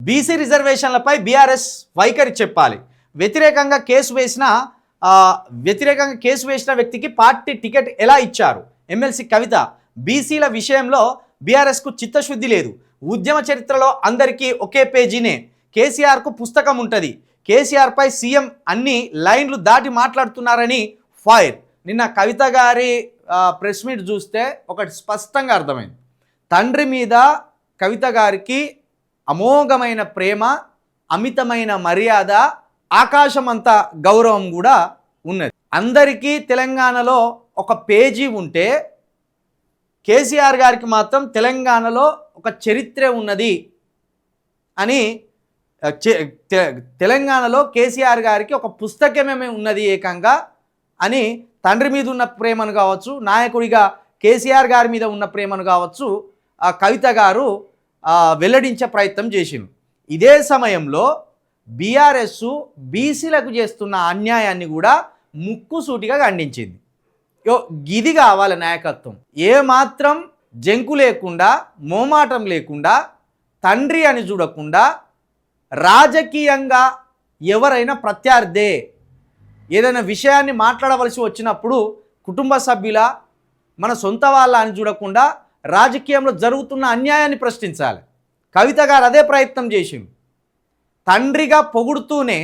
BC రిజర్వేషన్లపై BRS వైఖరి చెప్పాలి. వ్యతిరేకంగా కేసు వేసిన వ్యక్తికి పార్టీ టికెట్ ఎలా ఇచ్చారు? ఎమ్మెల్సీ కవిత. బీసీల విషయంలో బీఆర్ఎస్కు చిత్తశుద్ధి లేదు. ఉద్యమ చరిత్రలో అందరికీ ఒకే పేజీనే. కేసీఆర్కు పుస్తకం ఉంటుంది. కేసీఆర్పై సీఎం అన్ని లైన్లు దాటి మాట్లాడుతున్నారని ఫైర్. నిన్న కవిత గారి ప్రెస్ మీట్ చూస్తే ఒకటి స్పష్టంగా అర్థమైంది. తండ్రి మీద కవిత గారికి అమోఘమైన ప్రేమ, అమితమైన మర్యాద, ఆకాశమంత గౌరవం కూడా ఉన్నది. అందరికీ తెలంగాణలో ఒక పేజీ ఉంటే కేసీఆర్ గారికి మాత్రం తెలంగాణలో ఒక చరిత్ర ఉన్నది అని, తెలంగాణలో కేసీఆర్ గారికి ఒక పుస్తకమే ఉన్నది ఏకంగా అని తండ్రి మీద ఉన్న ప్రేమను కావచ్చు, నాయకుడిగా కేసీఆర్ గారి మీద ఉన్న ప్రేమను కావచ్చు కవిత గారు వెల్లడించే ప్రయత్నం చేసింది. ఇదే సమయంలో బీఆర్ఎస్ బీసీలకు చేస్తున్న అన్యాయాన్ని కూడా ముక్కుసూటిగా ఖండించింది. గిది కావాలి నాయకత్వం. ఏమాత్రం జంకు లేకుండా, మోమాటం లేకుండా, తండ్రి అని చూడకుండా, రాజకీయంగా ఎవరైనా ప్రత్యర్థే ఏదైనా విషయాన్ని మాట్లాడవలసి వచ్చినప్పుడు కుటుంబ సభ్యుల, మన సొంత వాళ్ళ అని చూడకుండా రాజకీయంలో జరుగుతున్న అన్యాయాన్ని ప్రశ్నించాలి. కవిత గారు అదే ప్రయత్నం చేసింది. తండ్రిగా పొగుడుతూనే,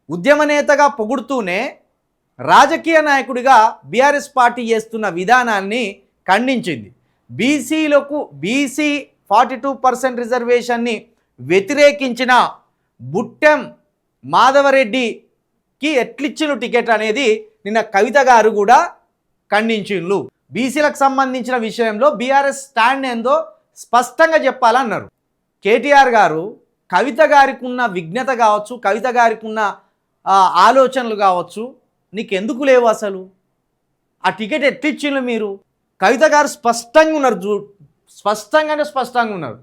ఉద్యమ నేతగా పొగుడుతూనే, రాజకీయ నాయకుడిగా బీఆర్ఎస్ పార్టీ చేస్తున్న విధానాన్ని ఖండించింది. బీసీ 42% రిజర్వేషన్ని వ్యతిరేకించిన బుట్టెం మాధవరెడ్డికి ఎట్లిచ్చిన టికెట్ అనేది నిన్న కవిత గారు కూడా ఖండించిండ్రు. బీసీలకు సంబంధించిన విషయంలో బీఆర్ఎస్ స్టాండ్ ఏందో స్పష్టంగా చెప్పాలన్నారు. కేటీఆర్ గారు కవిత గారికి ఉన్న విజ్ఞత కావచ్చు, కవిత గారికి ఉన్న ఆలోచనలు కావచ్చు, నీకెందుకు లేవు అసలు? ఆ టికెట్ ఎట్లిచ్చిండ్రు మీరు? కవిత గారు స్పష్టంగా ఉన్నారు, స్పష్టంగా ఉన్నారు.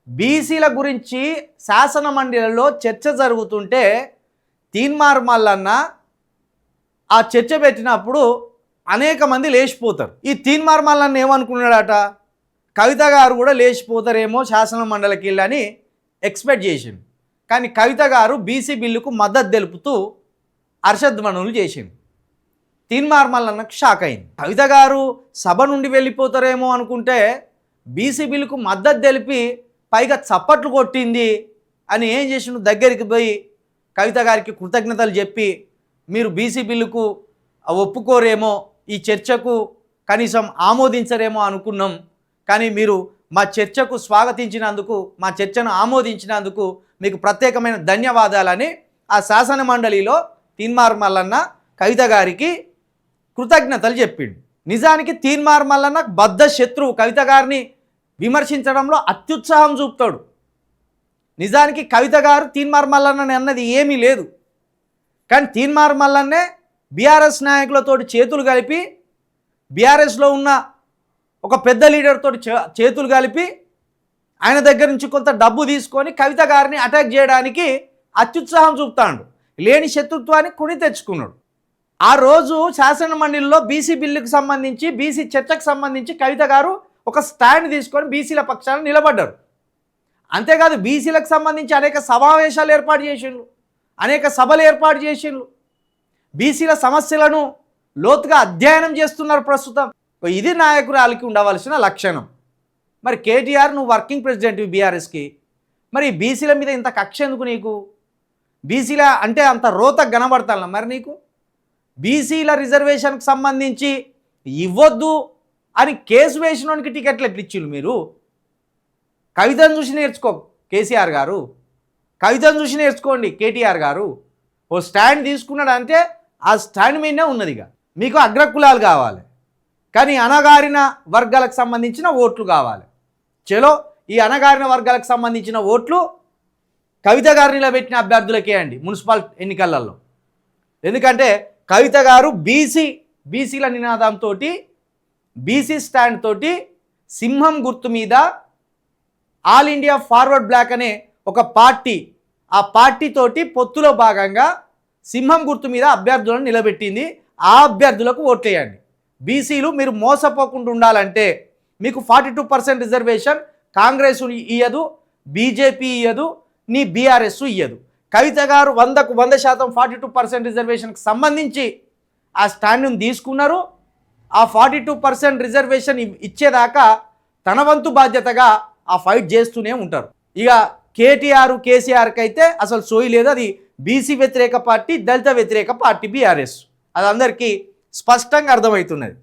బీసీల గురించి శాసన మండలిలో చర్చ జరుగుతుంటే తీన్మార్ మల్లన్న ఆ చర్చ పెట్టినప్పుడు అనేక మంది లేచిపోతారు. ఈ తీన్మార్ మల్లన్న ఏమనుకున్నాడట, కవిత గారు కూడా లేచిపోతారేమో శాసన మండలికి వెళ్ళని ఎక్స్పెక్ట్ చేసింది. కానీ కవిత గారు బీసీ బిల్లుకు మద్దతు తెలుపుతూ హర్షధ్వనులు చేసింది. తీన్మార్ మల్లన్నకు షాక్ అయింది. కవిత గారు సభ నుండి వెళ్ళిపోతారేమో అనుకుంటే బీసీ బిల్లుకు మద్దతు తెలిపి పైగా చప్పట్లు కొట్టింది అని ఏం చేసిండు, దగ్గరికి పోయి కవిత గారికి కృతజ్ఞతలు చెప్పి, మీరు బీసీ బిల్లుకు ఒప్పుకోరేమో, ఈ చర్చకు కనీసం ఆమోదించరేమో అనుకున్నాం, కానీ మీరు మా చర్చకు స్వాగతించినందుకు, మా చర్చను ఆమోదించినందుకు మీకు ప్రత్యేకమైన ధన్యవాదాలని ఆ శాసన మండలిలో తీన్మార్ మల్లన్న కవిత గారికి కృతజ్ఞతలు చెప్పిండు. నిజానికి తీన్మార్ మల్లన్న బద్ధ శత్రువు. కవిత గారిని విమర్శించడంలో అత్యుత్సాహం చూపుతాడు. నిజానికి కవిత గారు తీన్మార్ మల్లన్నని అన్నది ఏమీ లేదు. కానీ తీన్మార్ మల్లన్నే బీఆర్ఎస్ నాయకులతోటి చేతులు కలిపి, బీఆర్ఎస్లో ఉన్న ఒక పెద్ద లీడర్తో చేతులు కలిపి ఆయన దగ్గర నుంచి కొంత డబ్బు తీసుకొని కవిత గారిని అటాక్ చేయడానికి అత్యుత్సాహం చూపుతాడు. లేని శత్రుత్వాన్ని కొని తెచ్చుకున్నాడు. ఆ రోజు శాసన మండలిలో బీసీ బిల్లుకు సంబంధించి, బీసీ చర్చకు సంబంధించి కవిత గారు ఒక స్టాండ్ తీసుకొని బీసీల పక్షాన నిలబడ్డారు. అంతేకాదు బీసీలకు సంబంధించి అనేక సమావేశాలు ఏర్పాటు చేసిండ్రు, అనేక సభలు ఏర్పాటు చేసిండ్రు. బీసీల సమస్యలను లోతుగా అధ్యయనం చేస్తున్నారు ప్రస్తుతం. ఇది నాయకురాలికి ఉండవలసిన లక్షణం. మరి కేటీఆర్, నువ్వు వర్కింగ్ ప్రెసిడెంట్ బీఆర్ఎస్కి, మరి బీసీల మీద ఇంత కక్ష ఎందుకు నీకు? బీసీల అంటే అంత రోత కనబడతాను మరి నీకు? బీసీల రిజర్వేషన్కి సంబంధించి ఇవ్వద్దు అని కేసు వేసినోనికి టికెట్లు ఎట్లు ఇచ్చిళ్ళు మీరు? కవితను చూసి నేర్చుకో కేసీఆర్ గారు, కవితను చూసి నేర్చుకోండి కేటీఆర్ గారు. ఓ స్టాండ్ తీసుకున్నాడు అంటే ఆ స్టాండ్ మీదనే ఉన్నది. ఇక మీకు అగ్రకులాలు కావాలి, కానీ అణగారిన వర్గాలకు సంబంధించిన ఓట్లు కావాలి. చలో, ఈ అణగారిన వర్గాలకు సంబంధించిన ఓట్లు కవిత గారు నిలబెట్టిన అభ్యర్థులకే అండి మున్సిపల్ ఎన్నికలలో. ఎందుకంటే కవిత గారు బీసీల నినాదంతో, బీసీ స్టాండ్ తోటి, సింహం గుర్తు మీద ఆల్ ఇండియా ఫార్వర్డ్ బ్లాక్ అనే ఒక పార్టీ, ఆ పార్టీతోటి పొత్తులో భాగంగా సింహం గుర్తు మీద అభ్యర్థులను నిలబెట్టింది. ఆ అభ్యర్థులకు ఓట్లేయండి. బీసీలు మీరు మోసపోకుండా ఉండాలంటే మీకు 42% రిజర్వేషన్ కాంగ్రెస్ ఇయ్యదు, బీజేపీ ఇయ్యదు, నీ బీఆర్ఎస్ ఇయ్యదు. కవిత గారు 100% 42% రిజర్వేషన్కి సంబంధించి ఆ స్టాండ్ని తీసుకున్నారు. ఆ 42% రిజర్వేషన్ ఇచ్చేదాకా తన వంతు బాధ్యతగా ఆ ఫైట్ చేస్తూనే ఉంటారు. ఇక కేటీఆర్ కేసీఆర్కి అయితే అసలు సోయి లేదు. అది బీసీ వ్యతిరేక పార్టీ, దళిత వ్యతిరేక పార్టీ బీఆర్ఎస్. అది అందరికీ స్పష్టంగా అర్థమవుతున్నది.